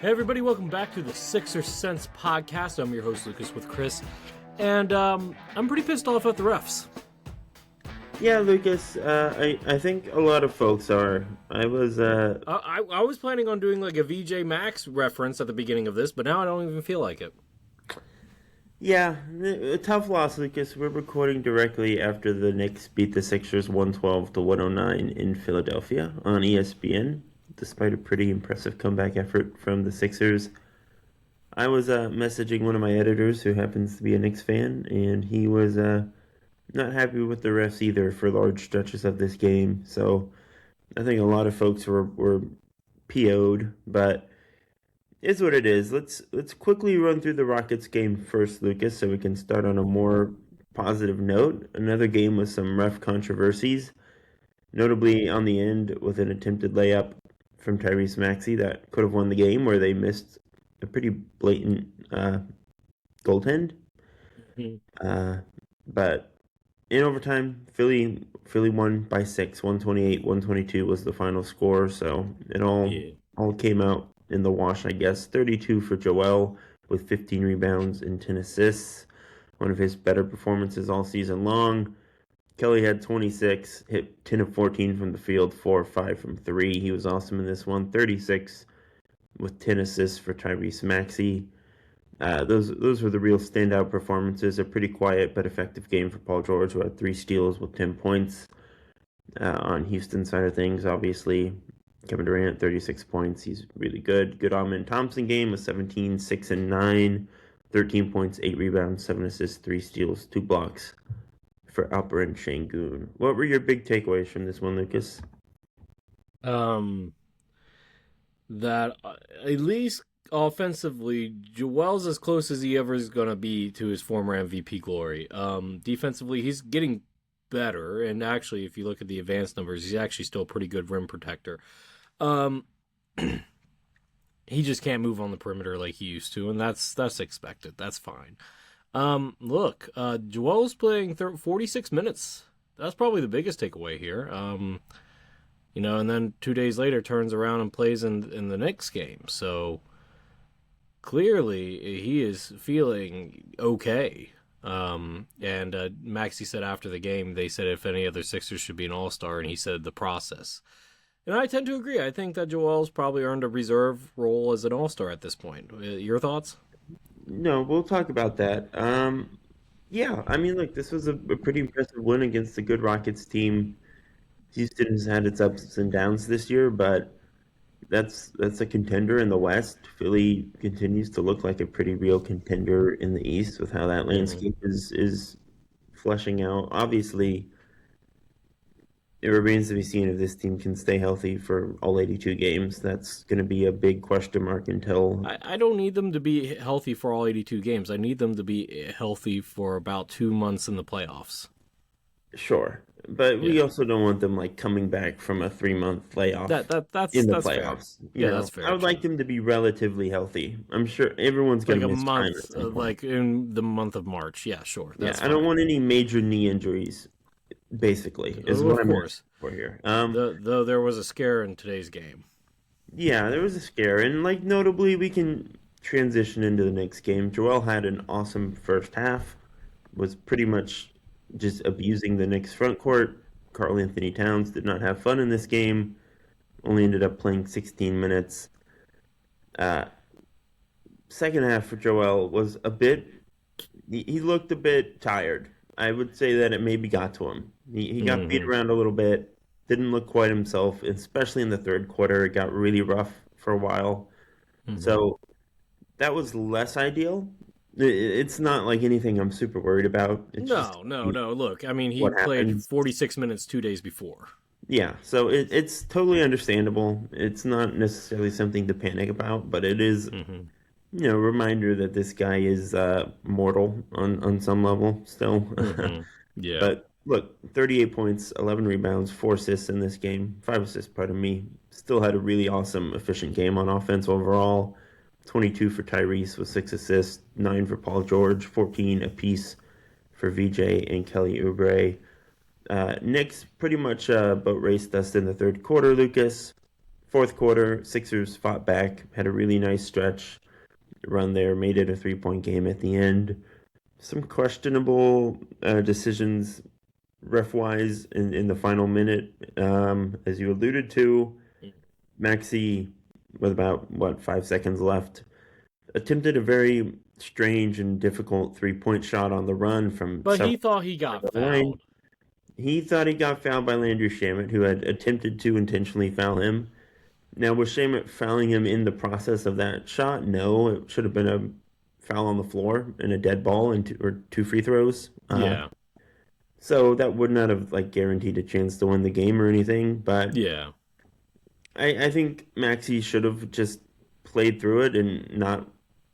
Hey everybody, welcome back to the Sixer Sense podcast. I'm your host Lucas with Chris, and I'm pretty pissed off at the refs. Yeah, Lucas, I think a lot of folks are. I was planning on doing like a VJ Max reference at the beginning of this, but now I don't even feel like it. Yeah, a tough loss, Lucas. We're recording directly after the Knicks beat the Sixers 112-109 in Philadelphia on ESPN, despite a pretty impressive comeback effort from the Sixers. I was messaging one of my editors who happens to be a Knicks fan, and he was not happy with the refs either for large stretches of this game. So I think a lot of folks were PO'd, but it's what it is. Let's quickly run through the Rockets game first, Lucas, so we can start on a more positive note. Another game with some ref controversies, notably on the end with an attempted layup from Tyrese Maxey that could have won the game, where they missed a pretty blatant goaltend. Mm-hmm. But in overtime, Philly won by 6, 128-122 was the final score. So it all came out in the wash, I guess. 32 for Joel with 15 rebounds and 10 assists. One of his better performances all season long. Kelly had 26, hit 10 of 14 from the field, 4 of 5 from 3. He was awesome in this one. 36 with 10 assists for Tyrese Maxey. Those were the real standout performances. A pretty quiet but effective game for Paul George, who had 3 steals with 10 points. On Houston's side of things, obviously, Kevin Durant, 36 points. He's really good. Good Amen Thompson game with 17, 6, and 9. 13 points, 8 rebounds, 7 assists, 3 steals, 2 blocks for Alperen Şengün. What were your big takeaways from this one, Lucas? That at least offensively, Joel's as close as he ever is going to be to his former MVP glory. Defensively, he's getting better, and actually, if you look at the advanced numbers, he's actually still a pretty good rim protector. He just can't move on the perimeter like he used to, and that's expected. That's fine. Look, Joel's playing 46 minutes. That's probably the biggest takeaway here. And then 2 days later turns around and plays in the Knicks game. So clearly he is feeling okay. And Maxey said after the game, they said if any other Sixers should be an all-star, and he said the process. And I tend to agree. I think that Joel's probably earned a reserve role as an all-star at this point. Your thoughts? No, we'll talk about that. Yeah, I mean, look, this was a pretty impressive win against a good Rockets team. Houston has had its ups and downs this year, but that's a contender in the West. Philly continues to look like a pretty real contender in the East with how that landscape is fleshing out. Obviously, it remains to be seen if this team can stay healthy for all 82 games. That's going to be a big question mark until... I don't need them to be healthy for all 82 games. I need them to be healthy for about 2 months in the playoffs. Sure. But we also don't want them coming back from a 3-month layoff that's in the that's playoffs. Fair. That's fair. I would like them to be relatively healthy. I'm sure everyone's going to miss time at some point. In the month of March. Yeah, sure. That's I don't want any major knee injuries. Basically, is what I'm for here. Though there was a scare in today's game. Yeah, there was a scare, and notably, we can transition into the next game. Joel had an awesome first half. Was pretty much just abusing the Knicks front court. Karl Anthony Towns did not have fun in this game. Only ended up playing 16 minutes. Second half for Joel was he looked a bit tired. I would say that it maybe got to him. He got beat around a little bit. Didn't look quite himself, especially in the third quarter. It got really rough for a while. So that was less ideal. It's not like anything I'm super worried about. No. Look, I mean, he played 46 minutes 2 days before. Yeah, so it's totally understandable. It's not necessarily something to panic about, but it is, a reminder that this guy is mortal on some level still. Yeah. But look, 38 points, 11 rebounds, 4 assists in this game. 5 assists, pardon me. Still had a really awesome, efficient game on offense overall. 22 for Tyrese with 6 assists, 9 for Paul George, 14 apiece for VJ and Kelly Oubre. Knicks pretty much boat raced us in the third quarter, Lucas. fourth quarter, Sixers fought back, had a really nice stretch run there, made it a 3-point game at the end. Some questionable decisions ref-wise in the final minute, as you alluded to. Maxey, with about, 5 seconds left, attempted a very strange and difficult 3-point shot on the run from... But he thought he got fouled. He thought he got fouled by Landry Shamet, who had attempted to intentionally foul him. Now, was Shamet fouling him in the process of that shot? No, it should have been a foul on the floor and a dead ball and two free throws. Yeah. So that would not have guaranteed a chance to win the game or anything. But yeah, I think Maxey should have just played through it and not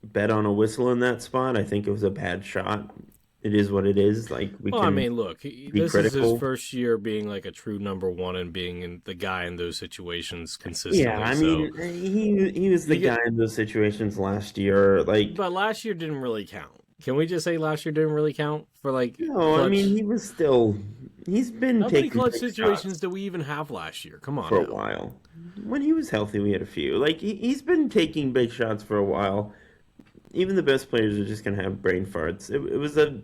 bet on a whistle in that spot. I think it was a bad shot. It is what it is. Look, this is his first year being a true number one and being the guy in those situations consistently. Yeah, he was the guy in those situations last year. But last year didn't really count. Can we just say last year didn't really count for No, clutch? he was still. He's been How taking many clutch situations shots did we even have last year? Come on, for a while. When he was healthy, we had a few. He's been taking big shots for a while. Even the best players are just gonna have brain farts. It was a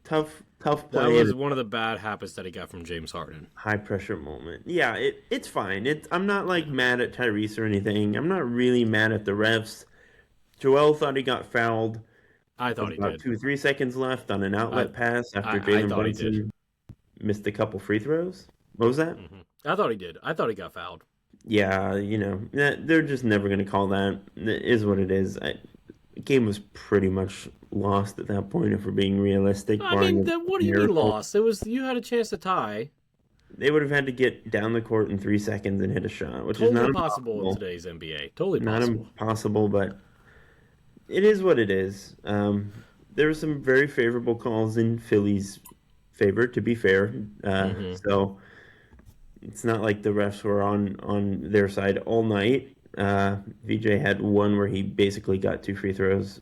tough play. That was one of the bad habits that he got from James Harden. High pressure moment. Yeah, it's fine. I'm not mad at Tyrese or anything. I'm not really mad at the refs. Joel thought he got fouled. I thought he did. 2-3 seconds left on an outlet pass after Jalen Brunson missed a couple free throws. What was that? Mm-hmm. I thought he did. I thought he got fouled. Yeah, they're just never going to call that. It is what it is. The game was pretty much lost at that point, if we're being realistic. What do you mean lost? You had a chance to tie. They would have had to get down the court in 3 seconds and hit a shot, which totally is not impossible in today's NBA. Totally not possible. Impossible, but it is what it is. There were some very favorable calls in Philly's favor, to be fair. So it's not like the refs were on their side all night. VJ had one where he basically got 2 free throws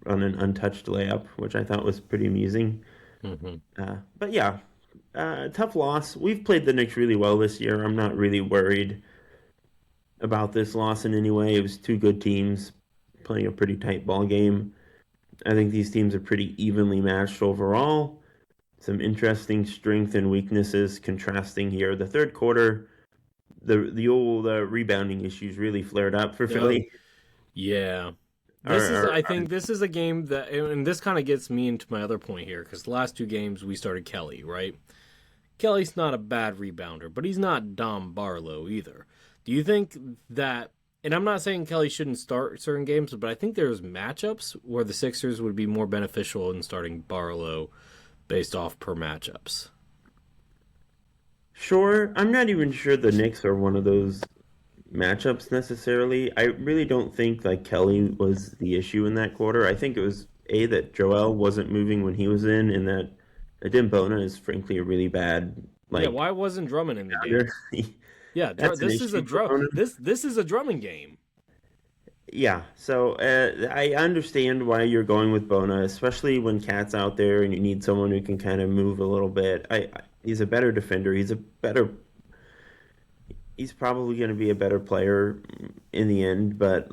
on an untouched layup, which I thought was pretty amusing. But yeah, tough loss. We've played the Knicks really well this year. I'm not really worried about this loss in any way. It was 2 good teams playing a pretty tight ball game. I think these teams are pretty evenly matched overall. Some interesting strength and weaknesses contrasting here. The third quarter, the old rebounding issues really flared up for Philly. Yeah. I think this is a game that, and this kind of gets me into my other point here, because the last 2 games we started Kelly, right? Kelly's not a bad rebounder, but he's not Dom Barlow either. Do you think that, and I'm not saying Kelly shouldn't start certain games, but I think there's matchups where the Sixers would be more beneficial in starting Barlow based off per matchups? Sure. I'm not even sure the Knicks are one of those matchups necessarily. I really don't think Kelly was the issue in that quarter. I think it was that Joel wasn't moving when he was in, and that Adem Bona is frankly a really bad why wasn't Drummond in the game? Yeah, this is a drumming game. Yeah, so I understand why you're going with Bona, especially when Cat's out there and you need someone who can kind of move a little bit. He's a better defender. He's probably going to be a better player in the end, but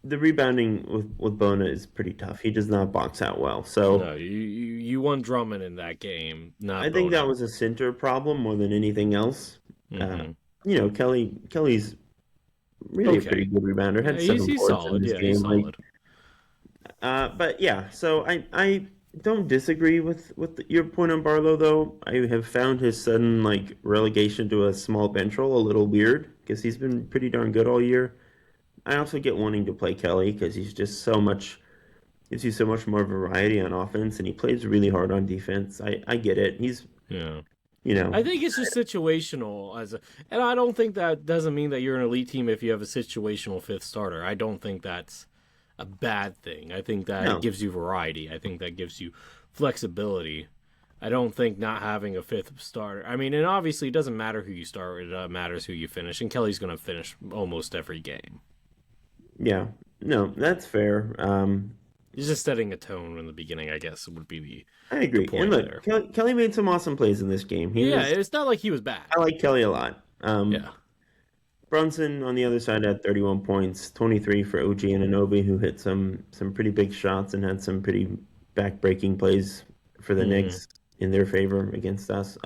the rebounding with Bona is pretty tough. He does not box out well. So no, you want Drummond in that game, not I think that was a center problem more than anything else. Kelly's really a pretty good rebounder. Had 7 boards solid. in this game. He's solid. But yeah, so I don't disagree with your point on Barlow, though. I have found his sudden relegation to a small bench role a little weird, because he's been pretty darn good all year. I also get wanting to play Kelly because he's just gives you so much more variety on offense, and he plays really hard on defense. I get it. I think it's just situational and I don't think that doesn't mean that you're an elite team if you have a situational 5th starter. I don't think that's a bad thing. I think that it gives you variety. I think that gives you flexibility. I don't think not having a 5th starter. I mean, and obviously it doesn't matter who you start, it matters who you finish, and Kelly's going to finish almost every game. Yeah. No, that's fair. He's just setting a tone in the beginning, I guess, would be the I agree. point and look, Kelly made some awesome plays in this game. It's not like he was bad. I like Kelly a lot. Brunson on the other side had 31 points, 23 for OG Anunoby, who hit some pretty big shots and had some pretty back-breaking plays for the Mm-hmm. Knicks in their favor against us.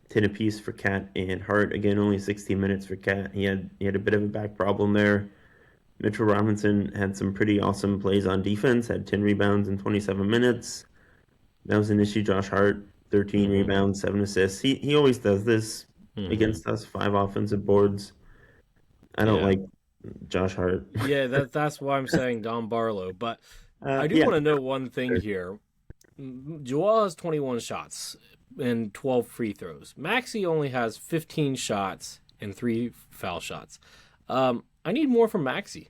10 apiece for Cat and Hart. Again, only 16 minutes for Cat. He had a bit of a back problem there. Mitchell Robinson had some pretty awesome plays on defense, had 10 rebounds in 27 minutes. That was an issue. Josh Hart, 13 Mm-hmm. rebounds, 7 assists. He always does this Mm-hmm. against us, 5 offensive boards. I don't Yeah. like Josh Hart. Yeah, that's why I'm saying Don Barlow. But I do Yeah, want to know one thing here. Joel has 21 shots and 12 free throws. Maxey only has 15 shots and 3 foul shots. I need more from Maxey.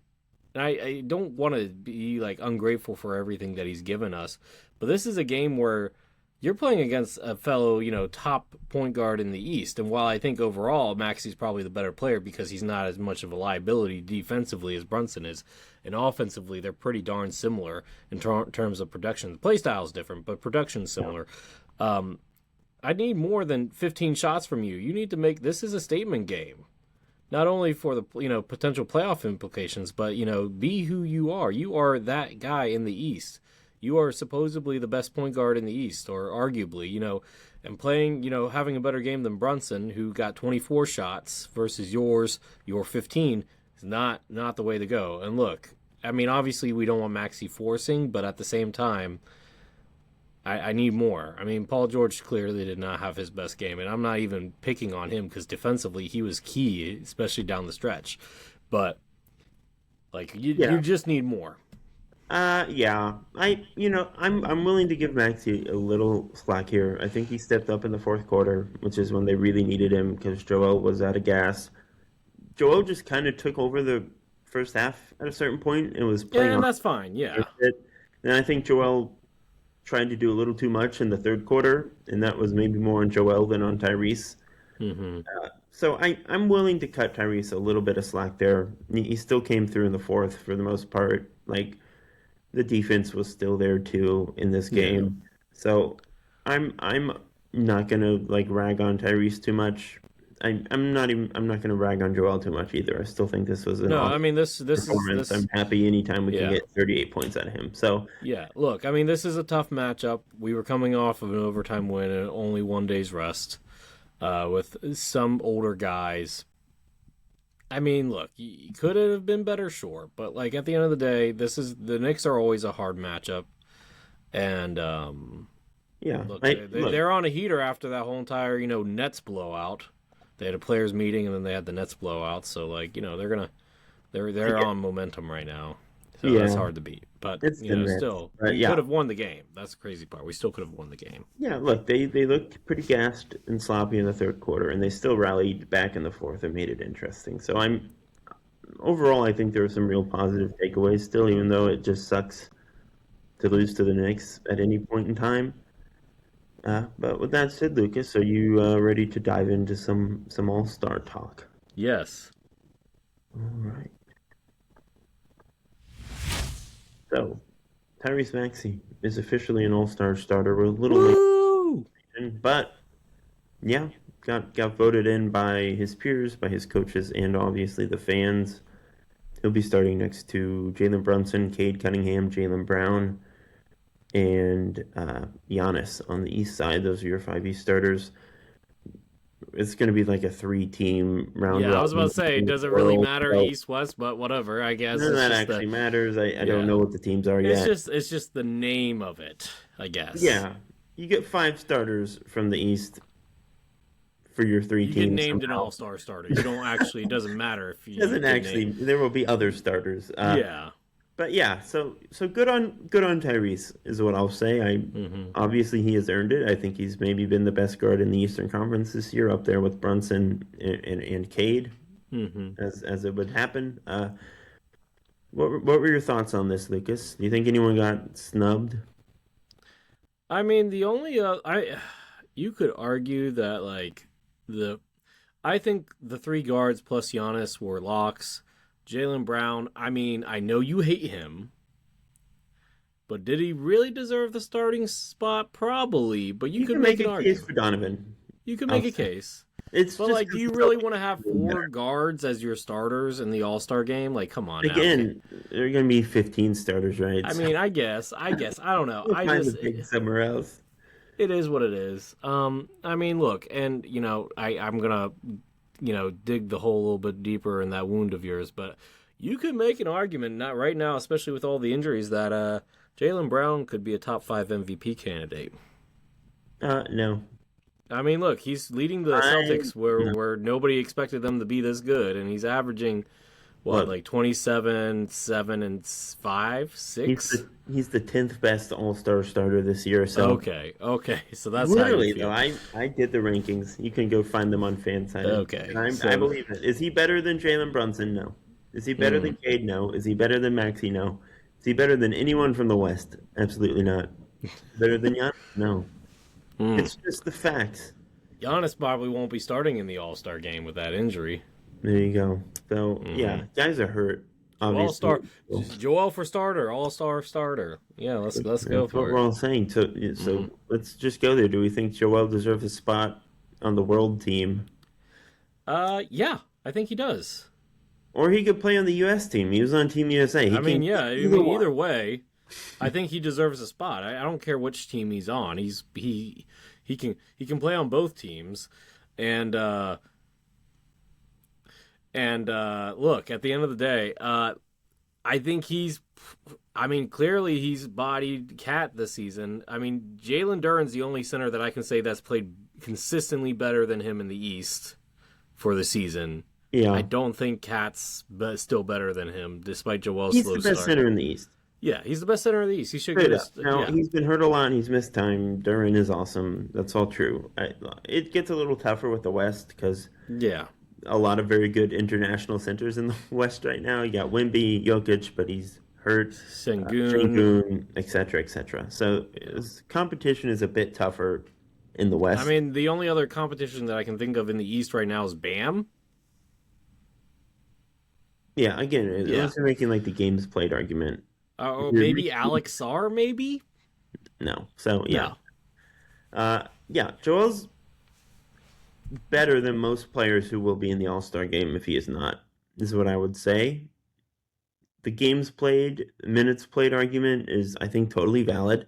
And I don't want to be like ungrateful for everything that he's given us, but this is a game where you're playing against a fellow, top point guard in the East. And while I think overall Maxey's probably the better player because he's not as much of a liability defensively as Brunson is, and offensively they're pretty darn similar in terms of production. The play style is different, but production's similar. I need more than 15 shots from you. You need to make this is a statement game. Not only for the potential playoff implications, but be who you are. You are that guy in the East. You are supposedly the best point guard in the East, or arguably, and playing, having a better game than Brunson, who got 24 shots versus your 15, is not the way to go. And look, I mean, obviously we don't want Maxey forcing, but at the same time, I need more. I mean, Paul George clearly did not have his best game, and I'm not even picking on him because defensively he was key, especially down the stretch. But like you yeah, just need more. yeah. I'm willing to give Maxey a little slack here. I think he stepped up in the fourth quarter, which is when they really needed him because Joel was out of gas. Joel just kind of took over the first half at a certain point and was playing Yeah, and off that's fine. Yeah. it. And I think Joel tried to do a little too much in the third quarter, and that was maybe more on Joel than on Tyrese. Mm-hmm. So I'm willing to cut Tyrese a little bit of slack there. He still came through in the fourth for the most part. Like the defense was still there too in this Yeah. game. So I'm not gonna like rag on Tyrese too much. I'm not gonna rag on Joel too much either. I still think this was an No, I awesome mean this is performance. this. I'm happy anytime we can Yeah. get 38 points out of him. So Yeah. Look, I mean this is a tough matchup. We were coming off of an overtime win and only 1 day's rest, with some older guys. I mean, look, you could have been better, sure, but like at the end of the day, this is the Knicks are always a hard matchup, and yeah, look, look, they're on a heater after that whole entire Nets blowout. They had a players meeting and then they had the Nets blowout, so like they're yeah, on momentum right now, so that's yeah, hard to beat. But it's the Nets. still, But we yeah, could have won the game. That's the crazy part. We still could have won the game. yeah, look, they looked pretty gassed and sloppy in the third quarter, and they still rallied back in the fourth and made it interesting. So I'm overall, I think there are some real positive takeaways still, even though it just sucks to lose to the Knicks at any point in time. But with that said, Lucas, are you ready to dive into some All-Star talk? Yes. All right. So, Tyrese Maxey is officially an All-Star starter. We're a little late, Woo! but yeah, got voted in by his peers, by his coaches, and obviously the fans. He'll be starting next to Jalen Brunson, Cade Cunningham, Jalen Brown, and Giannis on the East side. Those are your 5 East starters. It's going to be like a 3-team round Yeah, I was about robin to say, in the does it really world. matter So East West? But whatever, I guess none of it's that just the actually matters. I don't yeah. know what the teams are yet. It's just the name of it, I guess. Yeah, you get 5 starters from the East for your 3 You get teams named an somehow. all-star starter. You don't actually. It doesn't matter if you Doesn't get actually. named. There will be other starters. Yeah. But yeah, so good on Tyrese is what I'll say. Mm-hmm. Obviously he has earned it. I think he's maybe been the best guard in the Eastern Conference this year, up there with Brunson and Cade, Mm-hmm. as it would happen. What were your thoughts on this, Lucas? Do you think anyone got snubbed? I mean, the only you could argue that like the I think the 3 guards plus Giannis were locks. Jalen Brown. I mean, I know you hate him, but did he really deserve the starting spot? Probably, but you You could can make make an a case argument. for Donovan. You could I'll make a say. case. It's But just like, do you really want to have four guards as your starters in the All-Star game? Like, come on now. Again, there are going to be 15 starters, right? I mean, I guess, I don't know. We'll I find just, the pig somewhere else. it is what it is. I mean, look, and I'm gonna, dig the hole a little bit deeper in that wound of yours, but you could make an argument, not right now, especially with all the injuries, that Jaylen Brown could be a top 5 MVP candidate. No. I mean, look, he's leading the Celtics where nobody expected them to be this good, and he's averaging like 27, 7, and 5, 6. He's the 10th best All-Star starter this year. So okay, so that's literally how you feel. though. I did the rankings. You can go find them on Fanside. Okay, I believe it. Is he better than Jalen Brunson? No. Is he better than Cade? No. Is he better than Maxey? No. Is he better than anyone from the West? Absolutely not. Better than Giannis? No. It's just the facts. Giannis probably won't be starting in the All-Star game with that injury. There you go. So yeah, guys are hurt. Obviously. Joel for starter, All-Star starter. Yeah, let's go for it. That's what we're all saying. So let's just go there. Do we think Joel deserves a spot on the world team? Yeah, I think he does. Or he could play on the U.S. team. He was on Team USA. Either way, I think he deserves a spot. I don't care which team he's on. He can play on both teams, and look, at the end of the day, I think clearly he's bodied Cat this season. I mean, Jalen Duren's the only center that I can say that's played consistently better than him in the East for the season. Yeah. I don't think Cat's still better than him, despite Joel's he's slow the best start. center in the East. Yeah, he's the best center in the East. He should get He's been hurt a lot and he's missed time. Duren is awesome. That's all true. It gets a little tougher with the West because a lot of very good international centers in the West right now. You got Wemby, Jokic, but he's hurt. Sengun, etc., etc. So competition is a bit tougher in the West. I mean, the only other competition that I can think of in the East right now is Bam. Yeah, again, unless you're making like the games played argument. Or maybe Alex Sarr, maybe? No. So, yeah. Joel's better than most players who will be in the All-Star game if he is not, is what I would say. The games played, minutes played argument is, I think, totally valid.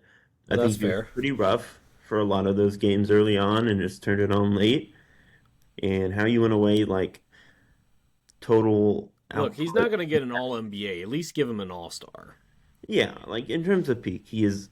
I think fair. It's pretty rough for a lot of those games early on and just turned it on late. And how you went away, like, total... Look, he's not going to get an All-NBA. At least give him an All-Star. Yeah, like in terms of peak, he is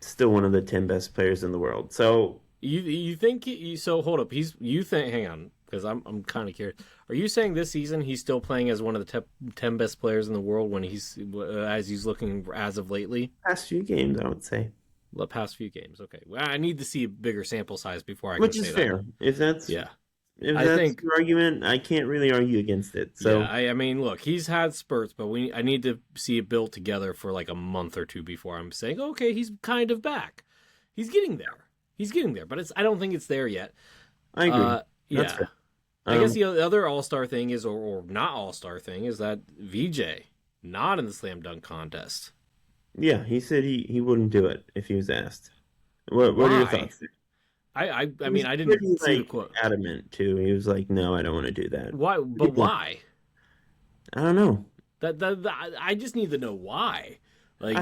still one of the 10 best players in the world. So you think so? Hold up, hang on, because I'm kind of curious. Are you saying this season he's still playing as one of the 10 best players in the world when he's looking as of lately? Past few games, I would say. The past few games, okay. Well, I need to see a bigger sample size before I can say that. Which is fair. If I that's think your argument, I can't really argue against it. So I mean, look, he's had spurts, but I need to see it built together for like a month or two before I'm saying, okay, he's kind of back. He's getting there, but I don't think it's there yet. I agree. That's fair. I guess the other All-Star thing is, or not All-Star thing, is that VJ not in the slam dunk contest. Yeah, he said he wouldn't do it if he was asked. What are your thoughts? I mean, I didn't see the quote. Adamant too. He was like, "No, I don't want to do that." Why? But why? I don't know. I just need to know why. Like,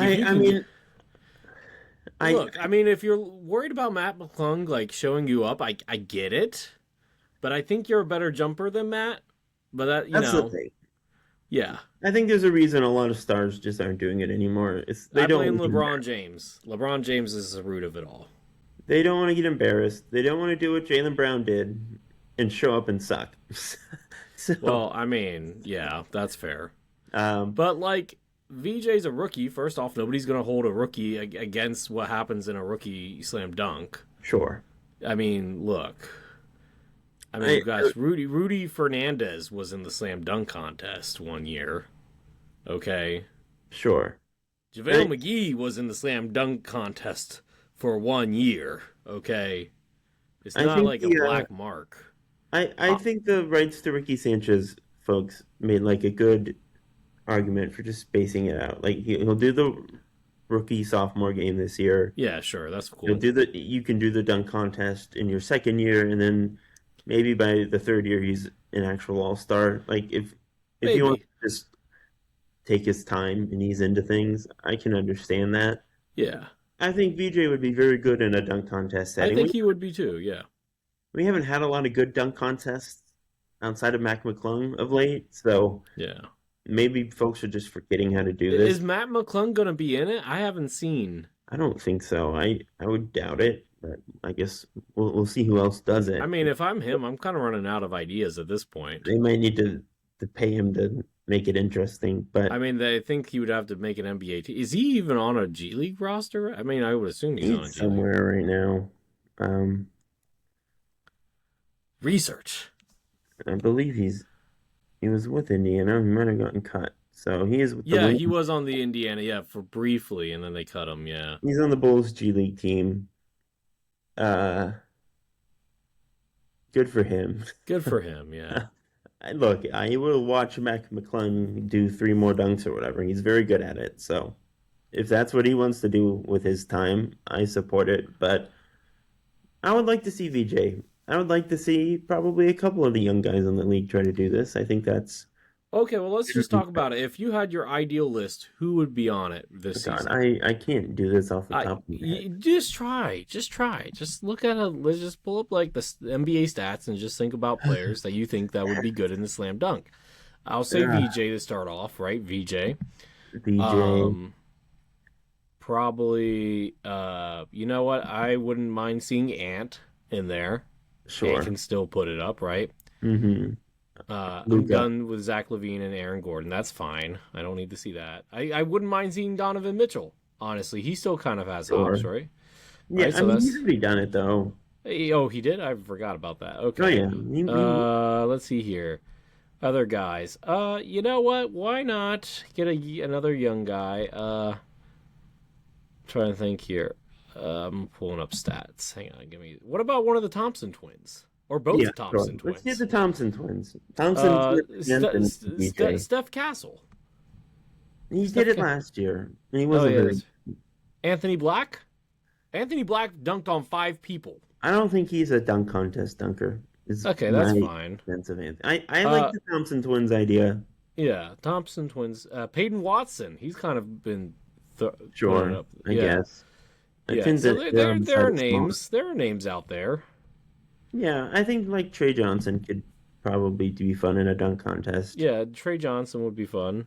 look. I mean, if you're worried about Matt McClung like showing you up, I get it. But I think you're a better jumper than Matt. But that's the thing. Yeah. I think there's a reason a lot of stars just aren't doing it anymore. I blame LeBron James. LeBron James is the root of it all. They don't want to get embarrassed. They don't want to do what Jaylen Brown did and show up and suck. Well, I mean, yeah, that's fair. But, like, VJ's a rookie. First off, nobody's going to hold a rookie against what happens in a rookie slam dunk. Sure. I mean, look. I mean, guys, Rudy Fernandez was in the slam dunk contest one year. Okay? Sure. JaVale McGee was in the slam dunk contest for 1 year, okay? It's not like a black mark. I think the rights to Ricky Sanchez folks made like a good argument for just spacing it out. Like he'll do the rookie sophomore game this year. Yeah, sure, that's cool. You can do the dunk contest in your second year, and then maybe by the third year he's an actual all-star. Like if he wants Maybe. to just take his time and he's into things, I can understand that. Yeah. I think VJ would be very good in a dunk contest I setting. think he would be too, yeah. We haven't had a lot of good dunk contests outside of Mac McClung of late, so Yeah. maybe folks are just forgetting how to do this. Is Matt McClung going to be in it? I haven't seen. I don't think so. I would doubt it, but I guess we'll see who else does it. I mean, if I'm him, I'm kind of running out of ideas at this point. They might need to pay him to make it interesting, but I mean, they think he would have to make an NBA team. Is he even on a G League roster? I mean, I would assume he's on a G League. somewhere right now. Research. I believe he was with Indiana. He might have gotten cut. So he is with Yeah, he was on the Indiana, for briefly, and then they cut him, yeah. He's on the Bulls G League team. Good for him. Good for him, yeah. Look, I will watch Mac McClung do 3 more dunks or whatever. He's very good at it. So if that's what he wants to do with his time, I support it. But I would like to see VJ. I would like to see probably a couple of the young guys in the league try to do this. I think that's... Okay, well, let's just talk about it. If you had your ideal list, who would be on it this season? I can't do this off the top of my head. Just try. Just look at let's just pull up like the NBA stats and just think about players that you think that would be good in the slam dunk. I'll say VJ to start off, right? VJ. Probably, you know what? I wouldn't mind seeing Ant in there. Sure. Ant can still put it up, right? Mm-hmm. I'm done with Zach LaVine and Aaron Gordon. That's fine. I don't need to see that. I wouldn't mind seeing Donovan Mitchell. Honestly, he still kind of has hops, right? Yeah, right, so he's already done it though. Oh, he did? I forgot about that. Okay. Oh yeah. Let's see here. Other guys. You know what? Why not get another young guy? Trying to think here. I'm pulling up stats. Hang on, what about one of the Thompson twins? Or both the Thompson twins. Let's get the Thompson twins. Steph Castle. He did it last year. And he wasn't very... Anthony Black? Anthony Black dunked on 5 people. I don't think he's a dunk contest dunker. Okay, that's fine. I like the Thompson twins idea. Yeah, Thompson twins. Peyton Watson. He's kind of been sure, up. I guess. Yeah, so there are names. There are names out there. Yeah, I think like Trey Johnson could probably be fun in a dunk contest. Yeah, Trey Johnson would be fun.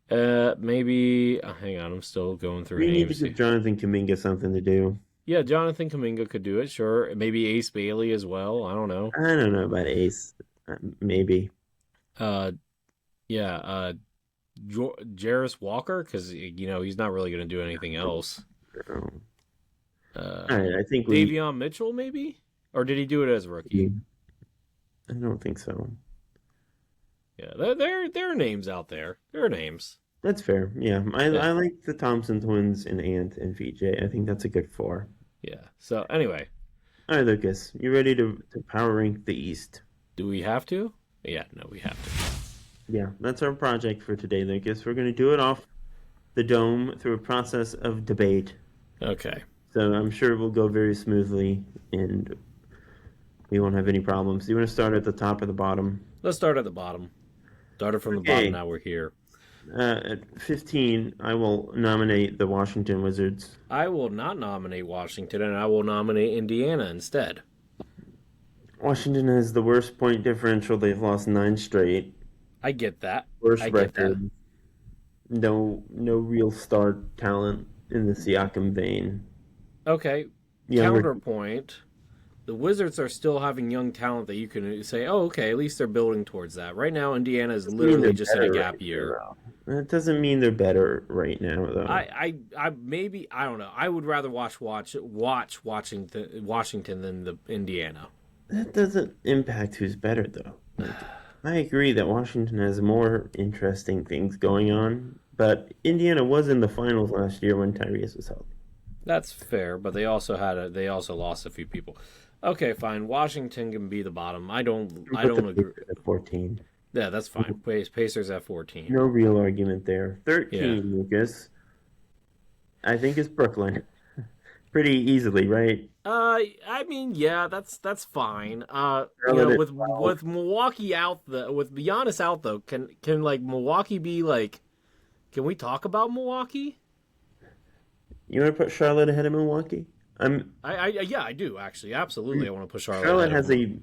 Maybe hang on, I'm still going through names. We need to give Jonathan Kuminga something to do. Yeah, Jonathan Kuminga could do it, sure. Maybe Ace Bailey as well. I don't know. I don't know about Ace. Maybe. Jarris Walker, because he's not really going to do anything else. All right, I think Davion Mitchell, maybe? Or did he do it as a rookie? I don't think so. Yeah, there are names out there. There are names. That's fair. Yeah, I like the Thompson twins and Ant and VJ. I think that's a good 4. Yeah. So anyway. All right, Lucas, you ready to power rank the East? Do we have to? Yeah, no, we have to. Yeah, that's our project for today, Lucas. We're going to do it off the dome through a process of debate. Okay. So I'm sure it will go very smoothly and we won't have any problems. Do you want to start at the top or the bottom? Let's start at the bottom. Started from the bottom, now we're here. At 15, I will nominate the Washington Wizards. I will not nominate Washington, and I will nominate Indiana instead. Washington has the worst point differential. They've lost 9 straight. I get that. Worst record. No real star talent in the Siakam vein. Okay. Counterpoint. The Wizards are still having young talent that you can say, oh, okay, at least they're building towards that. Right now, Indiana is literally just in a gap year. That doesn't mean they're better right now, though. I don't know. I would rather watch Washington than the Indiana. That doesn't impact who's better, though. I agree that Washington has more interesting things going on, but Indiana was in the finals last year when Tyrese was healthy. That's fair, but they also lost a few people. Okay, fine. Washington can be the bottom. I don't agree. At 14. Yeah, that's fine. Pacers at 14. No real argument there. 13, yeah. Lucas. I think it's Brooklyn. pretty easily, right? I mean, yeah, that's fine. Charlotte at with 12. Milwaukee out with Giannis out though, can like Milwaukee be like? Can we talk about Milwaukee? You want to put Charlotte ahead of Milwaukee? I'm Yeah, I do actually. Absolutely, I want to push Charlotte Charlotte ahead of has them. a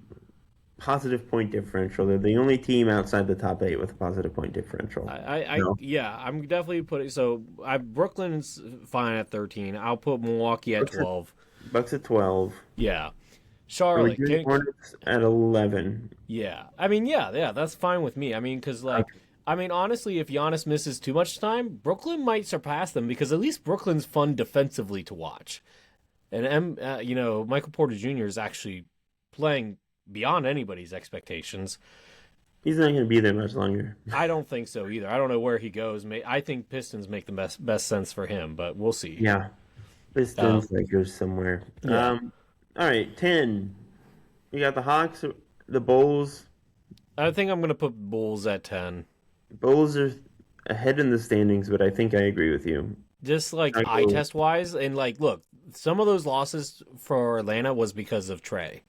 positive point differential. They're the only team outside the top eight with a positive point differential. No, Yeah, I'm definitely putting. So Brooklyn's fine at 13. I'll put Milwaukee at Bucks at 12. Bucks at 12. Yeah, Are we Charlotte doing can. Hornets at 11? Yeah, I mean, yeah, that's fine with me. I mean, because like, Okay. I mean, honestly, if Giannis misses too much time, Brooklyn might surpass them because at least Brooklyn's fun defensively to watch. And Michael Porter Jr. is actually playing beyond anybody's expectations. He's not going to be there much longer. I don't think so either. I don't know where he goes. I think Pistons make the best sense for him, but we'll see. Yeah, Um, Pistons, Lakers somewhere. yeah, All right, 10. We got the Hawks, the Bulls. I think I'm gonna put Bulls at 10. Bulls are ahead in the standings, but I think I agree with you. Just like I eye go, test wise, and like, look, some of those losses for Atlanta was because of Trey.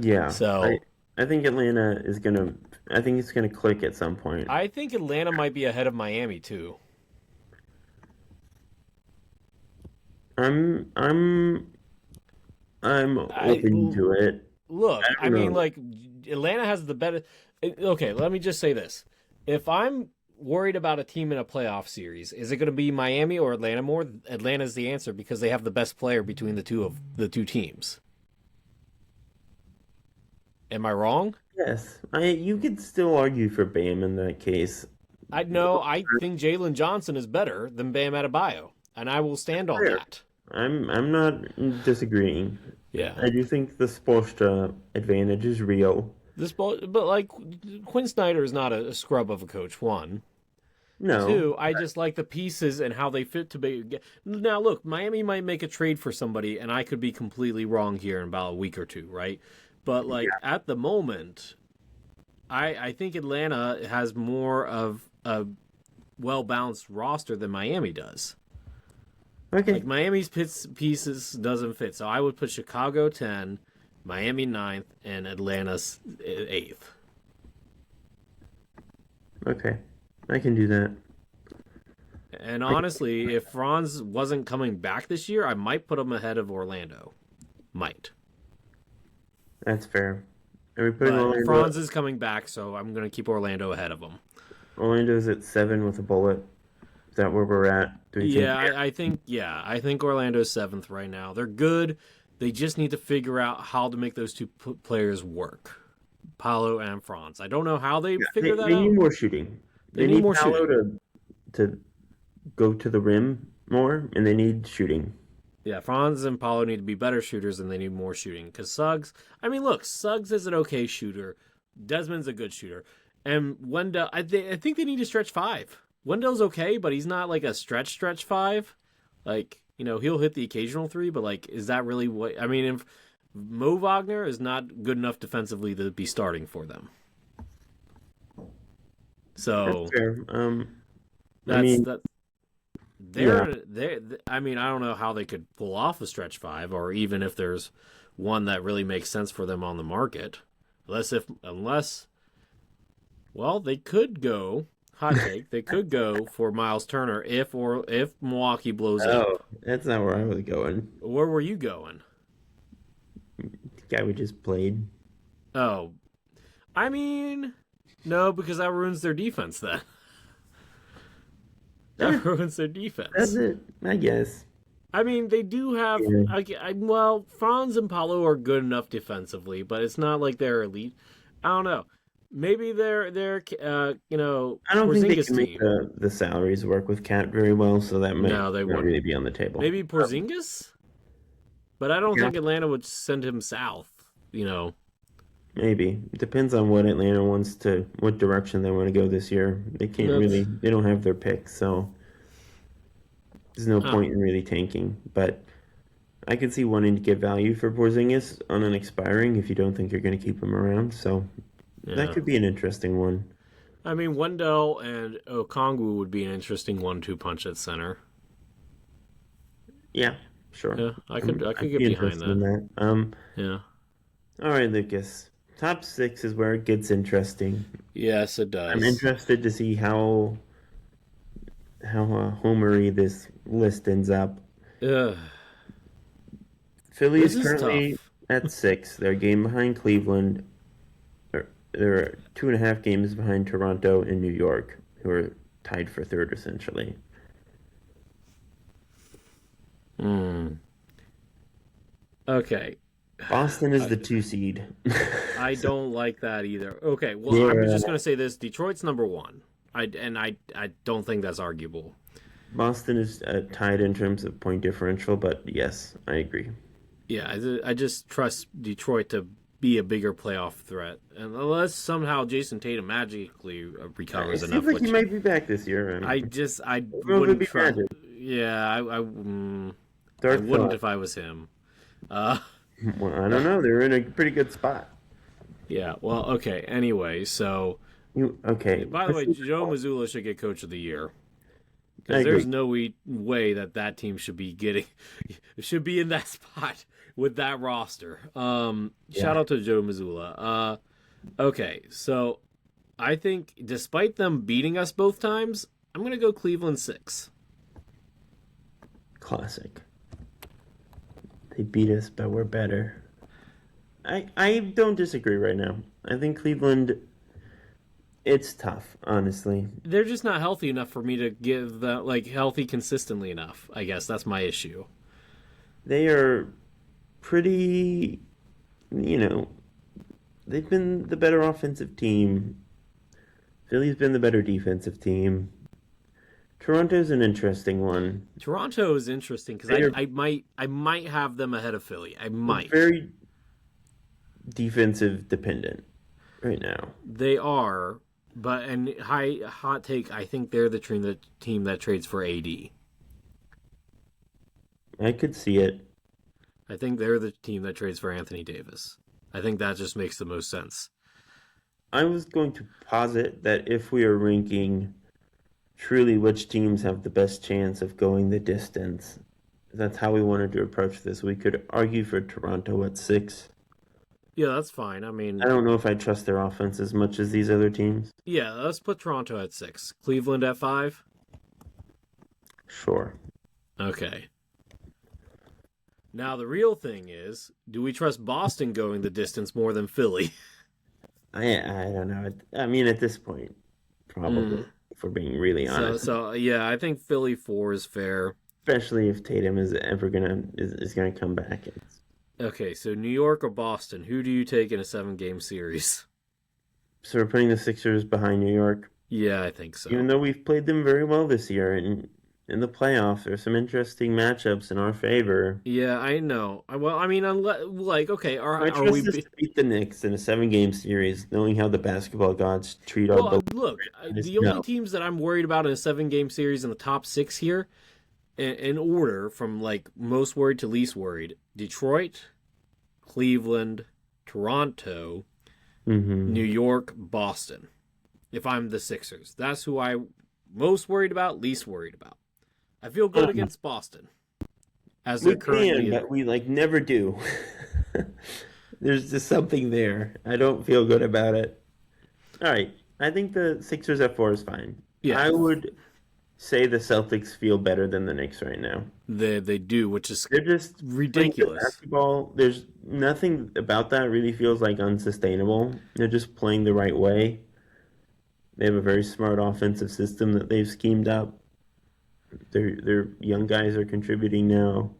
yeah, So I think Atlanta is gonna. I think it's gonna click at some point. I think Atlanta might be ahead of Miami too. I'm I'm I'm I open to it. Look, I I don't mean, know. like Atlanta has the better. Okay, let me just say this: if I'm worried about a team in a playoff series, is it going to be Miami or Atlanta more? Atlanta's the answer because they have the best player between the two teams. Am I wrong? Yes, I. You could still argue for Bam in that case. I know. I think Jalen Johnson is better than Bam Adebayo, and I will stand on Fair. that. I'm not disagreeing. Yeah. I do think the Spoelstra advantage is real. But like Quinn Snyder is not a scrub of a coach. One, No, two. I just like the pieces and how they fit to be. Now, look, Miami might make a trade for somebody, and I could be completely wrong here in about a week or two, right? But like yeah, at the moment, I think Atlanta has more of a well balanced roster than Miami does. okay, Like Miami's pieces doesn't fit, so I would put Chicago 10, Miami ninth, and Atlanta eighth. okay, I can do that. And I, honestly, if Franz wasn't coming back this year, I might put him ahead of Orlando. Might. that's fair. Are we putting But Orlando? Franz is coming back, so I'm going to keep Orlando ahead of him. Orlando's at 7 with a bullet. Is that where we're at? Do we think? I think Orlando's seventh right now. They're good. They just need to figure out how to make those two players work, Paolo and Franz. I don't know how they Yeah, figure that they need out. more shooting. They They need need more Paolo shooting. to go to the rim more, and they need shooting. Yeah, Franz and Paulo need to be better shooters, and they need more shooting. Because Suggs, I mean, look, Suggs is an okay shooter. Desmond's a good shooter, and Wendell. I think they need to stretch five. Wendell's okay, but he's not like a stretch five. Like he'll hit the occasional three, but like, is that really what? I mean, if Mo Wagner is not good enough defensively to be starting for them, That's so fair. I that's mean, that. yeah, They're. I mean, I don't know how they could pull off a stretch five, or even if there's one that really makes sense for them on the market. Unless, well, they could go hot take. They could go for Miles Turner if Milwaukee blows up. oh, that's not where I was going. Where were you going? The guy we just played. Oh, I mean, no, because that ruins their defense. Then Eh, that ruins their that's defense. it, I guess. I mean, they do have. Yeah. Well, Franz and Paulo are good enough defensively, but it's not like they're elite. I don't know. Maybe they're I don't think they Porzingis can make team. the salaries work with Cat very well, so that might No, they not really wouldn't. be on the table. Maybe Porzingis, but I don't Yeah, think Atlanta would send him south. maybe. It depends on what Atlanta wants to, what direction they want to go this year. They can't That's really, they don't have their pick, so there's no huh. point in really tanking. But I could see wanting to get value for Porzingis on an expiring if you don't think you're going to keep him around. So that Yeah. could be an interesting one. I mean, Wendell and Okongwu would be an interesting 1-2 punch at center. Yeah, Sure. Yeah, I could I'd get be behind interested in that. that. Yeah. All right, Lucas. Top six is where it gets interesting. Yes, it I'm does. interested to see how homery this list ends up. Ugh. Philly This is is currently tough. at 6. They're a game behind Cleveland. They're 2.5 games behind Toronto and New York, who are tied for third essentially. Hmm. Okay. Boston is I, the 2 seed. I So don't like that either. Okay, well, I'm they're just gonna say this: Detroit's number one. I don't think that's arguable. Boston is tied in terms of point differential, but yes, I agree. Yeah, I just trust Detroit to be a bigger playoff threat, and unless somehow Jason Tatum magically It recovers seems enough, like he which might be back this year. I Well, it would wouldn't be trust. Magic. Yeah, I Dark wouldn't thought. if I was him. Uh, Well, I don't know. They're in a pretty good spot. yeah. Well, okay. Anyway, so Okay? by the way, Joe Mazzulla should get Coach of the Year. I Because there's agree. no way that team should be getting should be in that spot with that roster. Shout Yeah, out to Joe Mazzulla. Okay, so I think despite them beating us both times, I'm gonna go Cleveland 6. classic. They beat us, but we're better. I don't disagree right now. I think Cleveland. It's tough, honestly. They're just not healthy enough for me to give them like healthy consistently enough. I guess that's my issue. They are pretty. You know, they've been the better offensive team. Philly's been the better defensive team. Toronto's an interesting one. Toronto is interesting because They're I might have them ahead of Philly. I might. very defensive dependent right now. They are, but and hot take. I think they're the team that trades for AD. I could see it. I think they're the team that trades for Anthony Davis. I think that just makes the most sense. I was going to posit that if we are ranking truly which teams have the best chance of going the distance, that's how we wanted to approach this. We could argue for Toronto at 6. Yeah, that's fine. I I mean, don't know if I trust their offense as much as these other teams. yeah, let's put Toronto at 6. Cleveland at 5. Sure. Okay. Now the real thing is, do we trust Boston going the distance more than Philly? I don't know. I mean, at this point, probably, if we're being really So honest. so yeah, I think Philly 4 is fair. Especially if Tatum is ever is gonna come back. Okay, so New York or Boston? Who do you take in a 7-game series? So we're putting the Sixers behind New York. Yeah, I think so. Even though we've played them very well this year and in the playoffs, there's some interesting matchups in our favor. Yeah, I know. Well, I mean, like, okay, I are we? trust us to beat the Knicks in a 7-game series, knowing how the basketball gods treat our Well, beloved look, franchise. the only No, teams that I'm worried about in a 7-game series in the top 6 here, in order from like most worried to least worried: Detroit, Cleveland, Toronto, New York, Boston. If I'm the Sixers, that's who I most worried about, least worried about. I feel good against Boston as we they're currently can, but we never do. There's just something there. I don't feel good about it. All right, I think the Sixers at 4 is fine. yeah, I would say the Celtics feel better than the Knicks right now. they do, which is They're just playing good ridiculous. basketball. There's nothing about that really feels like unsustainable. They're just playing the right way. They have a very smart offensive system that they've schemed up. Their young guys are contributing now.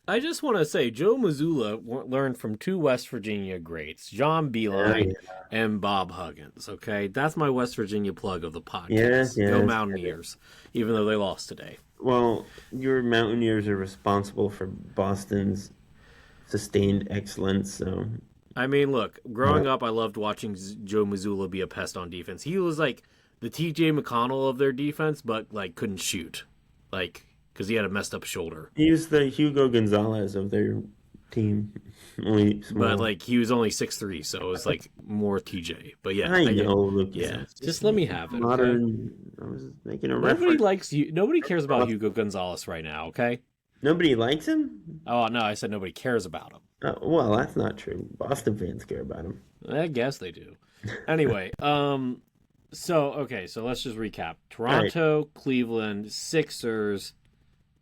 I just want to say Joe Mazzulla learned from 2 West Virginia greats, John Beilein and Bob Huggins. Okay, that's my West Virginia plug of the podcast. Yes, Go yes. Mountaineers, even though they lost today. Well, your Mountaineers are responsible for Boston's sustained excellence. So I mean, look, growing up, I loved watching Joe Mazzulla be a pest on defense. He was like the T.J. McConnell of their defense, but like couldn't shoot, like because he had a messed up shoulder. he was the Hugo Gonzalez of their team. Only small. But like he was only 6'3", so it was like more TJ. But yeah, I know, Lucas. yeah. It's Just let me have it. Okay? modern. I was making a Nobody reference. likes you. Nobody cares about Hugo Gonzalez right now. Okay. Nobody likes him? Oh no, I said nobody cares about him. Well, that's not true. Boston fans care about him. I guess they do. Anyway, so let's just recap. All right. Toronto, Cleveland, Sixers,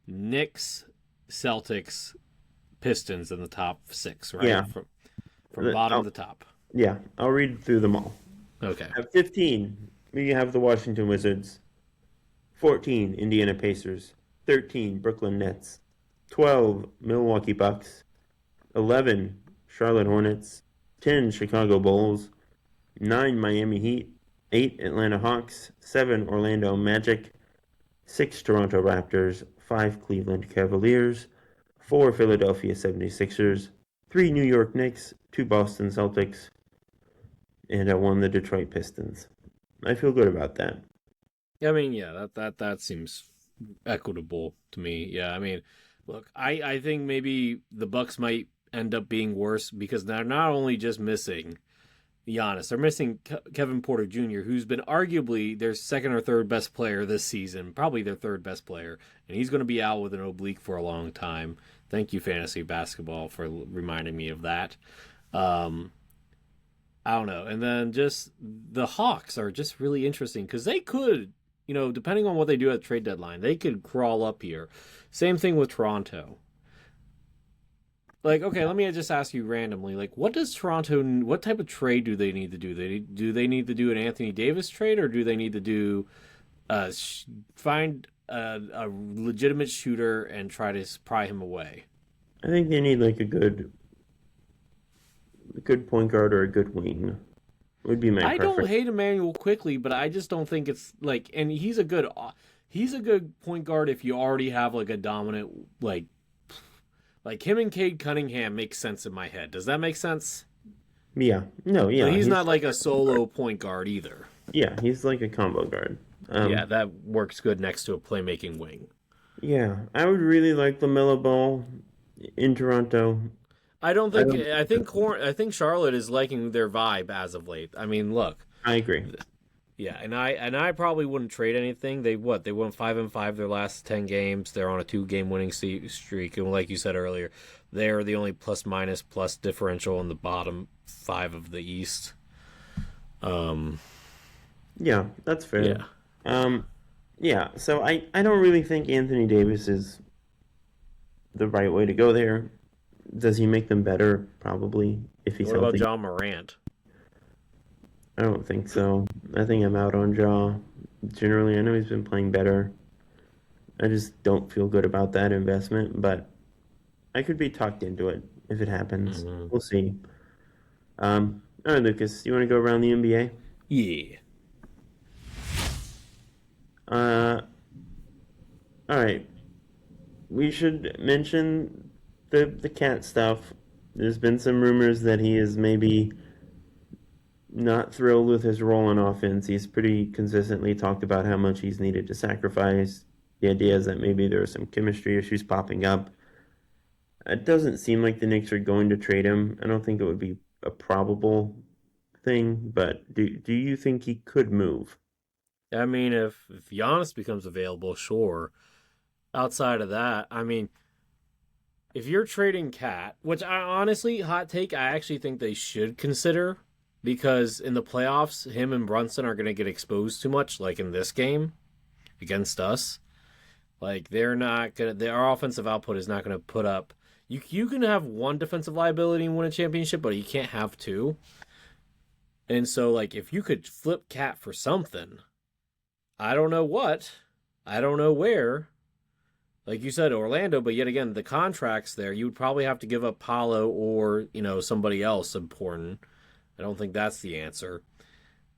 Knicks, Celtics, Pistons in the top six, right? Yeah. From bottom to I'll, top. yeah, I'll read through them all. Okay. At 15, we have the Washington Wizards. 14, Indiana Pacers. 13, Brooklyn Nets. 12, Milwaukee Bucks. 11, Charlotte Hornets. 10, Chicago Bulls. 9, Miami Heat. 8, Atlanta Hawks. 7, Orlando Magic. 6, Toronto Raptors. 5, Cleveland Cavaliers. 4, Philadelphia 76ers. 3, New York Knicks. 2, Boston Celtics. And I won the Detroit Pistons. I feel good about that. I mean, yeah, that seems equitable to me. Yeah, I mean, look, I think maybe the Bucks might end up being worse because they're not only just missing Giannis, they're missing Kevin Porter Jr., who's been arguably their second or third best player this season, probably their third best player, and he's going to be out with an oblique for a long time. Thank you, fantasy basketball, for reminding me of that. Um, I don't know. And then just the Hawks are just really interesting because they could, depending on what they do at the trade deadline, they could crawl up here. Same thing with Toronto. Like, okay, let me just ask you randomly, like, what type of trade do they need to do? Do they need to do an Anthony Davis trade, or do they need to do find a legitimate shooter and try to pry him away? I think they need like a good point guard or a good wing. Would be my I don't preference. hate Emmanuel quickly, but I just don't think it's like, and he's a good point guard if you already have like a dominant like him and Cade Cunningham makes sense in my head. Does that make sense? Yeah. No, yeah. But he's not like like a solo point guard either. yeah, he's like a combo guard. Yeah, that works good next to a playmaking wing. Yeah, I would really like LaMelo Ball in Toronto. I don't I think don't I think Charlotte is liking their vibe as of late. I mean, look, I agree. yeah, and I probably wouldn't trade anything. They went 5-5 their last 10 games. They're on a 2-game winning streak, and like you said earlier, they're the only plus differential in the bottom 5 of the East. Yeah, that's fair. Yeah. Um yeah, so I don't really think Anthony Davis is the right way to go there. Does he make them better? Probably, if he's What about healthy. John Morant? I don't think so. I think I'm out on Jaw. Generally, I know he's been playing better. I just don't feel good about that investment, but I could be talked into it if it happens. Mhm. We'll see. All right, Lucas, you want to go around the NBA? Yeah. Uh, all right. We should mention the cat stuff. There's been some rumors that he is maybe not thrilled with his role on offense. He's pretty consistently talked about how much he's needed to sacrifice. The idea is that maybe there are some chemistry issues popping up. It doesn't seem like the Knicks are going to trade him. I don't think it would be a probable thing, but do you think he could move? I mean, if Giannis becomes available, sure. Outside of that, I mean, if you're trading Cat, which I honestly, hot take, I actually think they should consider because in the playoffs, him and Brunson are going to get exposed too much, like in this game against us. Like they're not gonna, their offensive output is not going to put up. You can have one defensive liability and win a championship, but you can't have two. And so, like, if you could flip Cat for something, I don't know what, I don't know where. Like you said, Orlando, but yet again, the contracts there, you would probably have to give up Paulo or, somebody else important. I don't think that's the answer.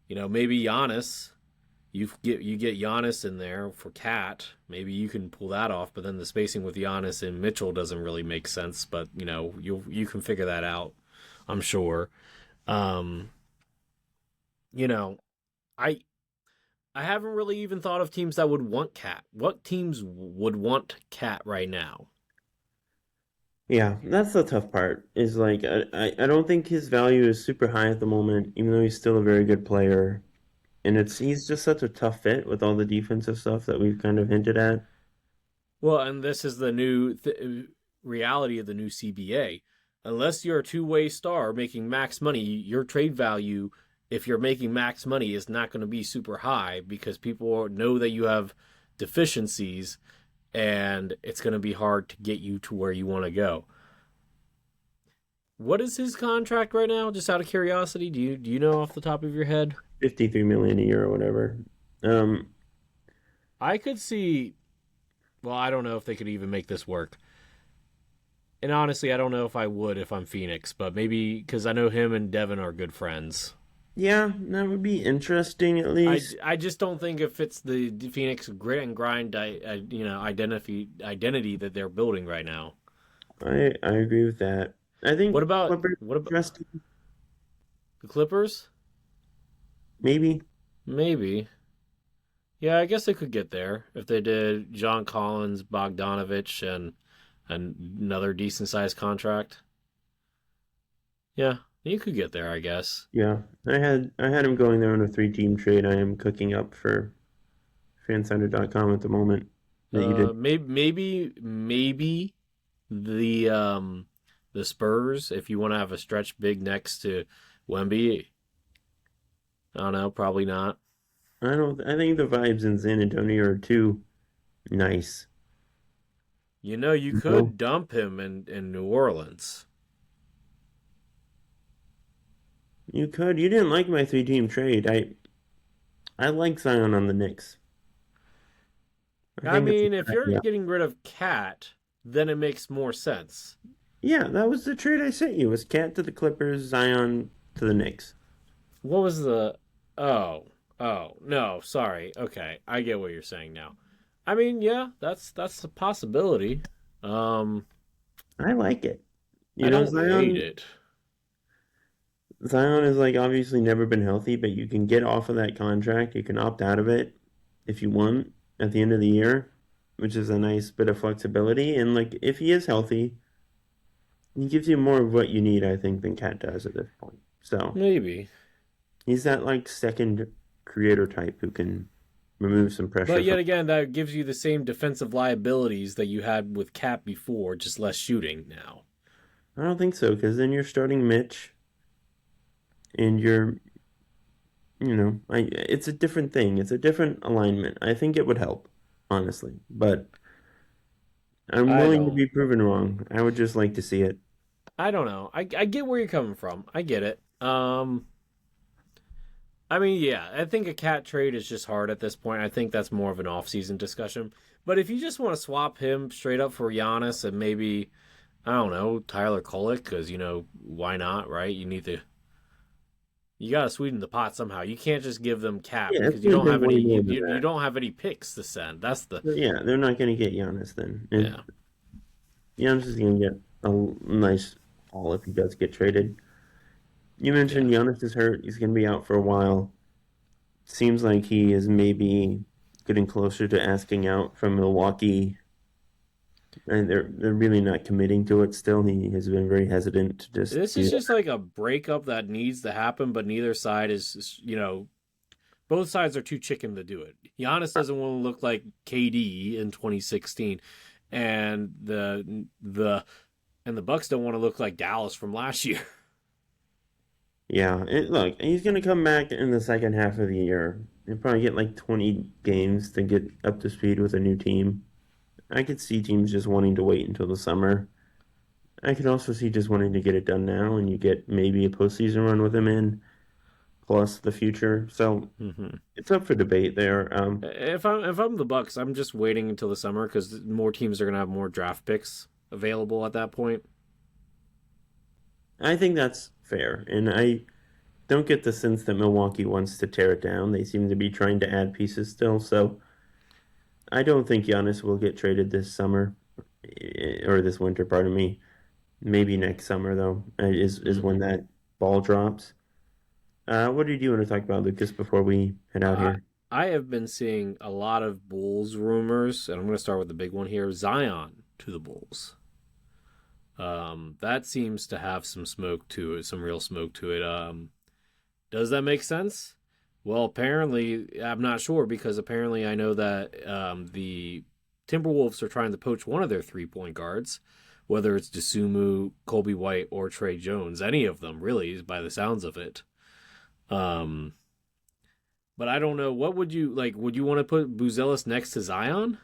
Maybe Giannis. You get Giannis in there for Cat. Maybe you can pull that off, but then the spacing with Giannis and Mitchell doesn't really make sense. But you can figure that out, I'm sure. Um, I I haven't really even thought of teams that would want Cat. What teams would want Cat right now? Yeah, that's the tough part. Is like I don't think his value is super high at the moment, even though he's still a very good player. And he's just such a tough fit with all the defensive stuff that we've kind of hinted at. Well, and this is the new reality of the new CBA. Unless you're a two-way star making max money, your trade value, if you're making max money, is not going to be super high because people know that you have deficiencies, and it's going to be hard to get you to where you want to go. What is his contract right now? Just out of curiosity, do you know off the top of your head? 53 million a year or whatever. Um, I could see. Well, I don't know if they could even make this work. And honestly, I don't know if I would if I'm Phoenix, but maybe because I know him and Devin are good friends. yeah, that would be interesting at I, least. I just don't think it fits the Phoenix grit and grind identity that they're building right now. I agree with that. I think Clippers What about interesting, the Clippers? maybe. Maybe. Yeah, I guess they could get there if they did John Collins, Bogdanovich, and another decent sized contract. Yeah, you could get there, I guess. Yeah, I had him going there on a three-team trade. I am cooking up for fansender.com at the moment that you did. Maybe the Spurs, if you want to have a stretch big next to Wemby. I don't know, probably not. I think the vibes in San Antonio are too nice. You know, you No, could dump him in New Orleans. you could. You didn't like my three-team trade. I like Zion on the Knicks. I I think it's a mean, good if you're idea. getting rid of Cat, then it makes more sense. Yeah, that was the trade I sent you. Was Cat to the Clippers, Zion to the Knicks. What was the? Oh, oh no, sorry. Okay, I get what you're saying now. I mean, yeah, that's a possibility. Um, I like it. I You know, don't hate Zion it. Zion has like obviously never been healthy, but you can get off of that contract. You can opt out of it if you want at the end of the year, which is a nice bit of flexibility. And like if he is healthy, he gives you more of what you need, I think, than Cat does at this point. So Maybe. he's that like second creator type who can remove some pressure But yet from. again, that gives you the same defensive liabilities that you had with Cap before, just less shooting now. I don't think so, because then you're starting Mitch and it's a different thing. It's a different alignment. I think it would help, honestly. But I'm I willing to don't. be proven wrong. I would just like to see it. I don't know. I get where you're coming from. I get it. I mean, yeah, I think a cat trade is just hard at this point. I think that's more of an off-season discussion. But if you just want to swap him straight up for Giannis and maybe I don't know Tyler Kolek, because why not, right? You got to sweeten the pot somehow. You can't just give them Cap Yeah, it's because you going to don't take have any. way more than You that. don't have any picks to send. That's the But yeah, they're not going to get Giannis then. And yeah. Giannis is going to get a nice haul if he does get traded. You Yeah. mentioned Giannis is hurt. He's going to be out for a while. Seems like he is maybe getting closer to asking out from Milwaukee, and they're really not committing to it still. He has been very hesitant to just This do is that. just like a breakup that needs to happen, but neither side is. Both sides are too chicken to do it. Giannis doesn't want to look like KD in 2016, and the Bucks don't want to look like Dallas from last year. Yeah, look, he's going to come back in the second half of the year. He'll probably get like 20 games to get up to speed with a new team. I could see teams just wanting to wait until the summer. I could also see just wanting to get it done now, and you get maybe a postseason run with him in, plus the future. So Mm-hmm. it's up for debate there. If I'm the Bucks, I'm just waiting until the summer because more teams are gonna have more draft picks available at that point. I think that's fair, and I don't get the sense that Milwaukee wants to tear it down. They seem to be trying to add pieces still, so I don't think Giannis will get traded this summer or this winter, pardon me. Maybe next summer though, is when Mm-hmm. that ball drops. What did you want to talk about, Lucas, before we head out I here? I have been seeing a lot of Bulls rumors, and I'm gonna start with the big one here: Zion to the Bulls. That seems to have some smoke to it, some real smoke to it. Does that make sense? Well, apparently, I'm not sure because apparently I know that the Timberwolves are trying to poach one of their 3-point guards, whether it's Dosunmu, Colby White, or Trey Jones. Any of them, really, by the sounds of it. But I don't know. What would you like? Would you want to put Buzelis next to Zion?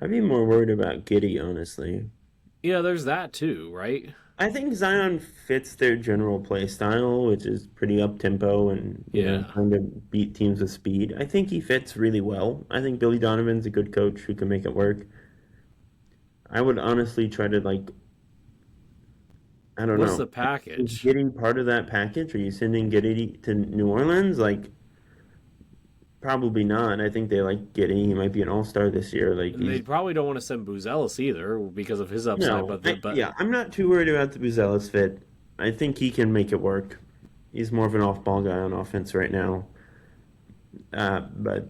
I'd be more worried about Giddy, honestly. Yeah, there's that too, right? I think Zion fits their general play style, which is pretty up tempo and trying to beat teams with speed. I think he fits really well. I think Billy Donovan's a good coach who can make it work. I would honestly try to I don't know. What's the package? Is Giddy part of that package? Are you sending Giddy to New Orleans? Probably not. I think they like Giddy. He might be an all-star this year. They probably don't want to send Buzelis either because of his upside. No, I'm not too worried about the Buzelis fit. I think he can make it work. He's more of an off-ball guy on offense right now. But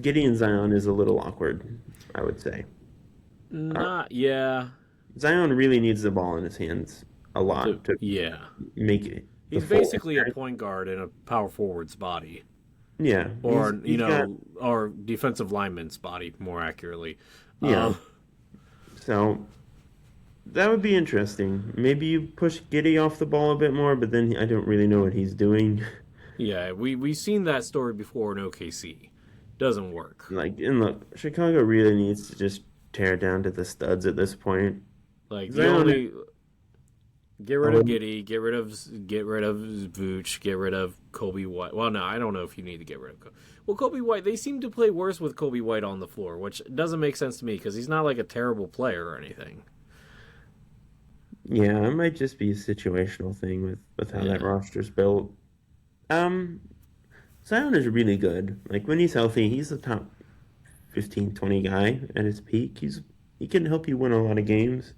Giddy and Zion is a little awkward, I would say. Yeah. Zion really needs the ball in his hands a lot to make it. He's basically a point guard in a power forward's body. Yeah. Or, or defensive lineman's body, more accurately. Yeah. So that would be interesting. Maybe you push Giddy off the ball a bit more, but then I don't really know what he's doing. Yeah, we've seen that story before in OKC. Doesn't work. And look, Chicago really needs to just tear it down to the studs at this point. Get rid of Giddy, get rid of Vooch, get rid of Colby White. Well, no, I don't know if you need to get rid of Colby White. They seem to play worse with Colby White on the floor, which doesn't make sense to me because he's not like a terrible player or anything. Yeah, it might just be a situational thing with how that roster's built. Zion is really good. When he's healthy, he's a top 15, 20 guy at his peak. He can help you win a lot of games.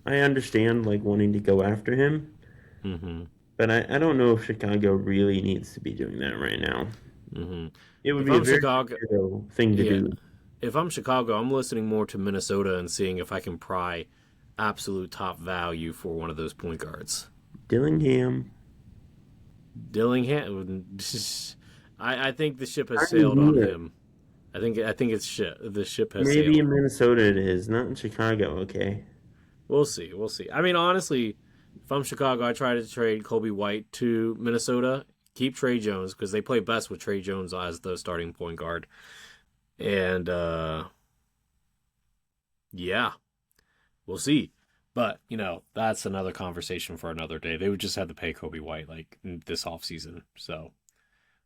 I understand wanting to go after him, but I don't know if Chicago really needs to be doing that right now. It would be a very Chicago thing to do. If I'm Chicago, I'm listening more to Minnesota and seeing if I can pry absolute top value for one of those point guards. Dillingham. I think the ship has sailed on him. I think the ship has sailed. Maybe in Minnesota it is, not in Chicago. Okay. We'll see. I mean, honestly, if I'm Chicago, I try to trade Colby White to Minnesota. Keep Trey Jones because they play best with Trey Jones as the starting point guard. And, we'll see. But, that's another conversation for another day. They would just have to pay Colby White this offseason. So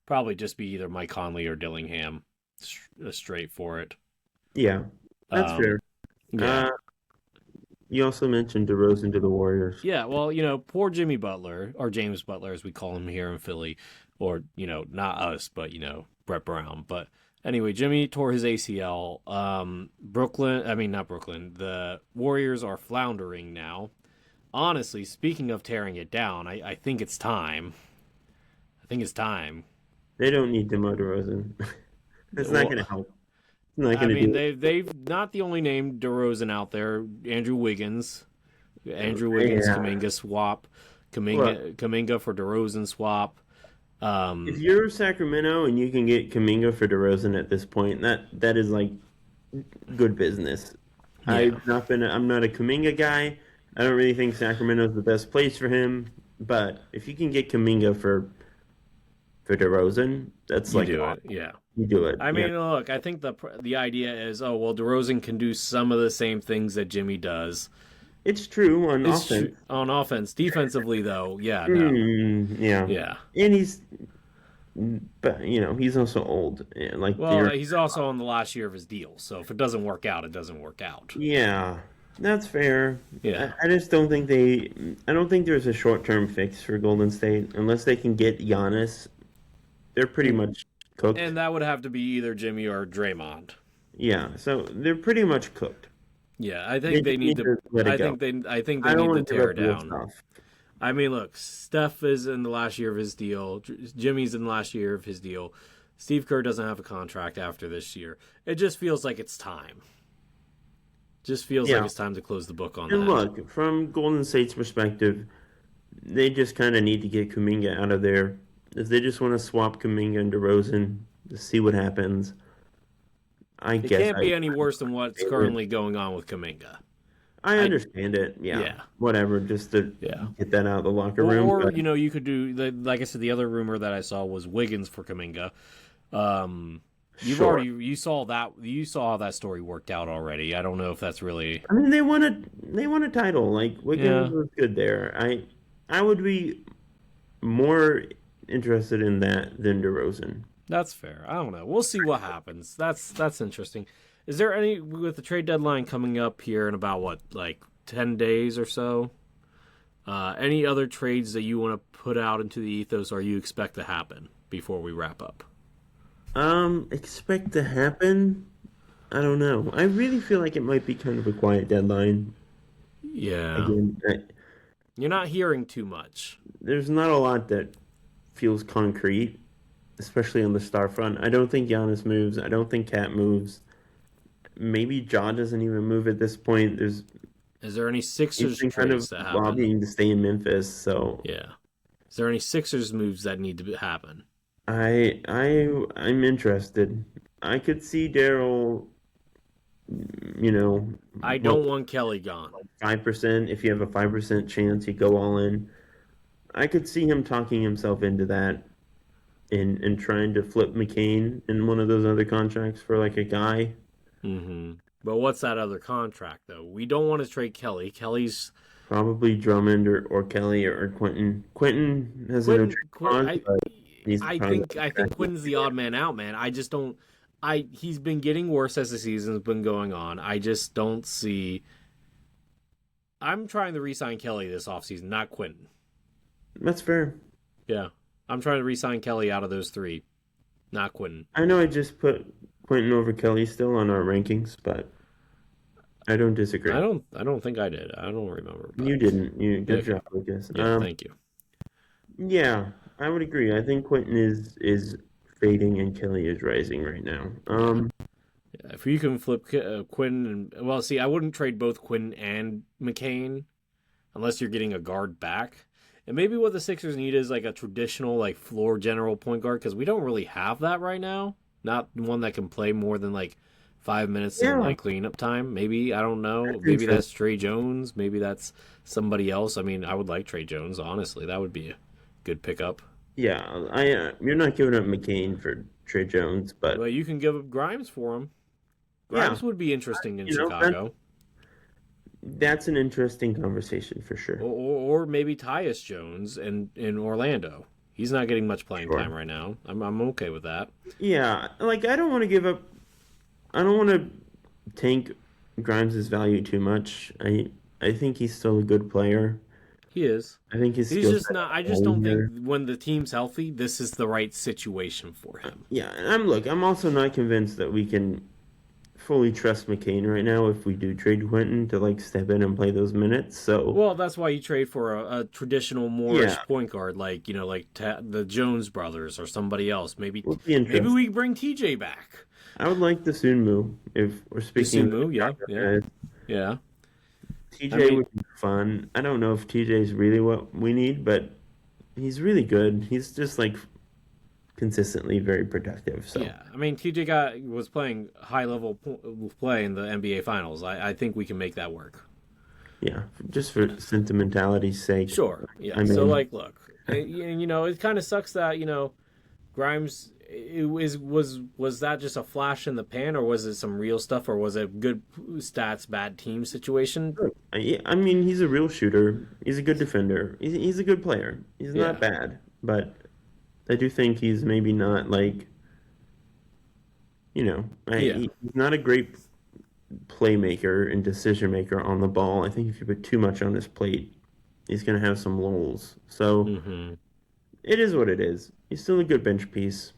probably just be either Mike Conley or Dillingham straight for it. Yeah, that's fair. Yeah. You also mentioned DeRozan to the Warriors. Yeah, well, poor Jimmy Butler, or James Butler as we call him here in Philly, or, not us, but, Brett Brown. But anyway, Jimmy tore his ACL. Not Brooklyn, the Warriors are floundering now. Honestly, speaking of tearing it down, I think it's time. They don't need DeMar DeRozan. That's not going to help. They've not the only name DeRozan out there. Andrew Wiggins, Kuminga swap, Kuminga for DeRozan swap. If you're Sacramento and you can get Kuminga for DeRozan at this point, that is good business. Yeah. I'm not a Kuminga guy. I don't really think Sacramento's the best place for him. But if you can get Kuminga for DeRozan, that's you do it. Yeah. You do it. I mean, look, I think the idea is, DeRozan can do some of the same things that Jimmy does. It's true on offense. On offense. Defensively, though, yeah, no. Yeah. And he's also old. He's also on the last year of his deal. So if it doesn't work out, it doesn't work out. Yeah, that's fair. Yeah. I just don't think I don't think there's a short-term fix for Golden State unless they can get Giannis. They're pretty much cooked. And that would have to be either Jimmy or Draymond. Yeah, so they're pretty much cooked. Yeah, I think they need to let it go. I think they need to tear it down. I mean, look, Steph is in the last year of his deal. Jimmy's in the last year of his deal. Steve Kerr doesn't have a contract after this year. It just feels like it's time. Like it's time to close the book on that. And look, from Golden State's perspective, they just kind of need to get Kuminga out of there. If they just want to swap Kuminga and DeRozan to see what happens, I It guess can't be any worse than what's favorite. currently going on with Kuminga. I understand it. Yeah. Whatever, just to Yeah. get that out of the locker room. Or But you could do like I said. The other rumor that I saw was Wiggins for Kuminga. sure. You saw how that story worked out already. I don't know if that's really. I mean, they won a title. Like Wiggins Yeah, was good there. I would be more interested in that than DeRozan. that's fair. I don't know. We'll see what happens. That's interesting. Is there any with the trade deadline coming up here in about what, like 10 days or so? Any other trades that you want to put out into the ethos or you expect to happen before we wrap up? Expect to happen? I don't know. I really feel like it might be kind of a quiet deadline. Yeah. Again, You're not hearing too much. there's not a lot that feels concrete, especially on the star front. I don't think Giannis moves. I don't think Cat moves. Maybe Ja doesn't even move at this point. Is there any Sixers He's been kind of trades that happen? lobbying to stay in Memphis, so Yeah. Is there any Sixers moves that need to happen? I'm interested. I could see Daryl, I don't want Kelly gone. 5%. If you have a 5% chance, you go all in. I could see him talking himself into that and trying to flip McCain in one of those other contracts for like a guy. Mm-hmm. But what's that other contract though? We don't want to trade Kelly. Kelly's Probably Drummond or Kelly or Quentin. Quentin has no trade clause, but he's I probably think Quentin's the odd man out, man. I just don't. He's been getting worse as the season's been going on. I just don't see. I'm trying to re-sign Kelly this offseason, not Quentin. That's fair. Yeah, I'm trying to re-sign Kelly out of those three, not Quentin. I know I just put Quentin over Kelly still on our rankings, but I don't disagree. I don't think I did. I don't remember. But... You didn't. Good Okay. job, Lucas. Yeah, thank you. Yeah, I would agree. I think Quentin is fading and Kelly is rising right now. Yeah, if you can flip Quinn and see, I wouldn't trade both Quinn and McCain unless you're getting a guard back. And maybe what the Sixers need is like a traditional like floor general point guard because we don't really have that right now. Not one that can play more than like 5 minutes in like cleanup time. Maybe I don't know. Maybe that's Trey Jones. Maybe that's somebody else. I mean, I would like Trey Jones. Honestly, that would be a good pickup. Yeah, you're not giving up McCain for Trey Jones, but you can give up Grimes for him. Grimes would be interesting in Chicago. That's an interesting conversation for sure. Or maybe Tyus Jones in Orlando. He's not getting much playing time right now. I'm okay with that. Yeah, like I don't want to tank Grimes' value too much. I think he's still a good player. He is. I think he's just not. I just don't think when the team's healthy, this is the right situation for him. Yeah, and I'm also not convinced that we can fully trust McCain right now if we do trade Quentin to like step in and play those minutes. So that's why you trade for a traditional Moorish point guard, like the Jones brothers or somebody else. Maybe we bring TJ back. I would like the Sunmu if we're speaking. Sunmu, yeah. TJ would be fun. I don't know if TJ is really what we need, but he's really good. He's just like consistently very productive. So yeah, I mean TJ was playing high level play in the NBA Finals. I think we can make that work. Yeah, just for sentimentality's sake. Sure. Yeah. So look, it kind of sucks that Grimes. Was that just a flash in the pan, or was it some real stuff, or was it good stats, bad team situation? I mean, he's a real shooter. He's a good defender. He's a good player. He's not bad, but I do think he's maybe not like, he's not a great playmaker and decision maker on the ball. I think if you put too much on his plate, he's going to have some lulls. So it is what it is. He's still a good bench piece.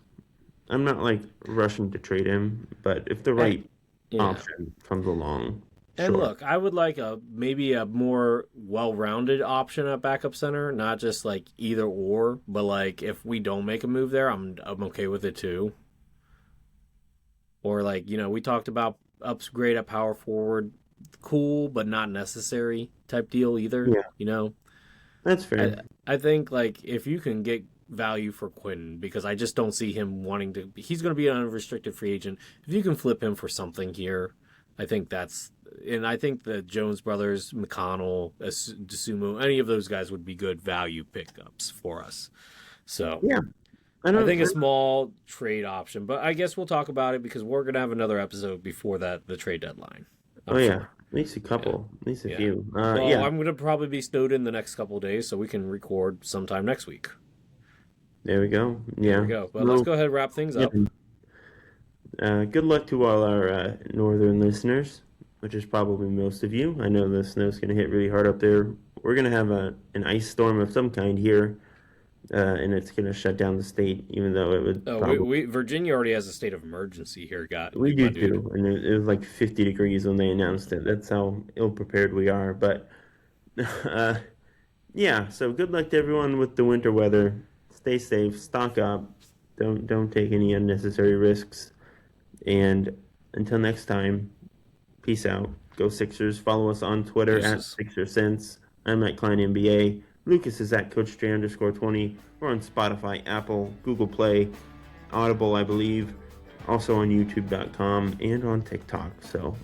I'm not like rushing to trade him, but if the right option comes along. And look, I would like maybe a more well-rounded option at backup center, not just like either or, but like if we don't make a move there, I'm okay with it too. Or like, we talked about upgrade at power forward, cool but not necessary type deal either. Yeah. That's fair. I think like if you can get value for Quinn because I just don't see him wanting to. He's going to be an unrestricted free agent. If you can flip him for something here, I think that's. And I think the Jones brothers, McConnell, Desumo, any of those guys would be good value pickups for us. So Yeah. I think a small trade option, but I guess we'll talk about it because we're going to have another episode before the trade deadline. Yeah. At least a couple. At least a few. Well, I'm going to probably be snowed in the next couple of days, so we can record sometime next week. There we go. Yeah. There we go. Well, let's go ahead and wrap things up. Good luck to all our northern listeners, which is probably most of you. I know the snow's going to hit really hard up there. We're going to have an ice storm of some kind here, and it's going to shut down the state, even though it would. Virginia already has a state of emergency here. We do too, and it was like 50 degrees when they announced it. That's how ill prepared we are. But yeah, so good luck to everyone with the winter weather. Stay safe, stock up, don't take any unnecessary risks, and until next time, peace out. Go Sixers. Follow us on Twitter at SixerSense. I'm at Kline NBA. Lucas is at CoachJ_20. We're on Spotify, Apple, Google Play, Audible, I believe. Also on YouTube.com and on TikTok. So,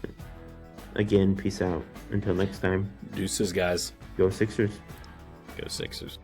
again, peace out. Until next time. Deuces, guys. Go Sixers. Go Sixers.